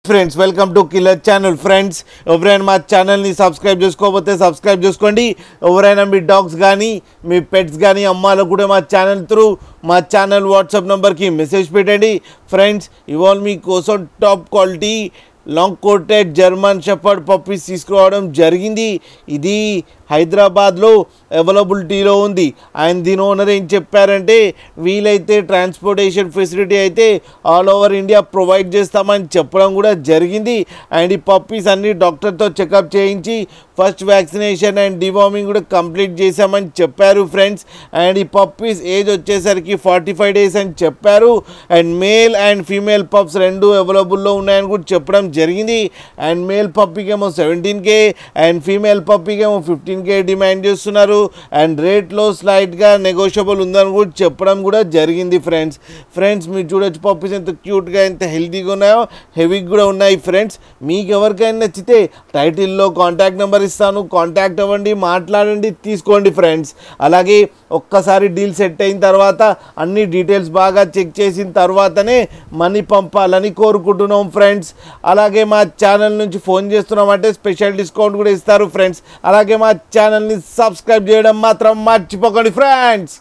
Friends welcome to killer channel. Friends ఎవరైనా మా ఛానల్ని సబ్స్క్రైబ్ చేసుకోకపోతే సబ్స్క్రైబ్ చేసుకోండి. ఎవరైనా మీ డాగ్స్ కానీ మీ పెట్స్ కానీ అమ్మాలకు కూడా మా ఛానల్ త్రూ మా ఛానల్ వాట్సాప్ నెంబర్కి మెసేజ్ పెట్టండి. ఫ్రెండ్స్ ఇవాళ మీకోసం top quality long coated German shepherd puppies తీసుకురావడం జరిగింది. ఇది హైదరాబాద్లో అవైలబిలిటీలో ఉంది. ఆయన దీని ఓనర్ ఏం చెప్పారంటే వీలైతే ట్రాన్స్పోర్టేషన్ ఫెసిలిటీ అయితే ఆల్ ఓవర్ ఇండియా ప్రొవైడ్ చేస్తామని చెప్పడం కూడా జరిగింది. అండ్ ఈ పప్పీస్ అన్ని డాక్టర్తో చెకప్ చేయించి ఫస్ట్ వ్యాక్సినేషన్ అండ్ డివార్మింగ్ కూడా కంప్లీట్ చేశామని చెప్పారు ఫ్రెండ్స్. అండ్ ఈ పప్పీస్ ఏజ్ వచ్చేసరికి 45 days అని చెప్పారు. And male and female pups రెండు అవైలబుల్లో ఉన్నాయని కూడా చెప్పడం జరిగింది. అండ్ మేల్ పప్పీకేమో 17K అండ్ ఫీమేల్ పప్పీకేమో 15K డిమాండ్ చేస్తున్నారు. అండ్ రేట్లో స్లైట్గా నెగోషియబుల్ ఉందని కూడా చెప్పడం కూడా జరిగింది ఫ్రెండ్స్ మీరు చూడొచ్చు పప్పీస్ ఎంత క్యూట్గా ఎంత హెల్తీగా ఉన్నాయో, హెవీగా కూడా ఉన్నాయి. ఫ్రెండ్స్ మీకు ఎవరికైనా నచ్చితే టైటిల్లో కాంటాక్ట్ నెంబర్ ఇస్తాను, కాంటాక్ట్ అవ్వండి, మాట్లాడండి, తీసుకోండి ఫ్రెండ్స్. అలాగే ఒక్కసారి డీల్ సెట్ అయిన తర్వాత అన్ని డీటెయిల్స్ బాగా చెక్ చేసిన తర్వాతనే మనీ పంపాలని కోరుకుంటున్నాం ఫ్రెండ్స్. అలాగే మా ఛానల్ నుంచి ఫోన్ చేస్తున్నామంటే స్పెషల్ డిస్కౌంట్ కూడా ఇస్తారు ఫ్రెండ్స్. అలాగే మా ఛానల్ని సబ్స్క్రైబ్ చేయడం మాత్రం మర్చిపోకండి ఫ్రెండ్స్.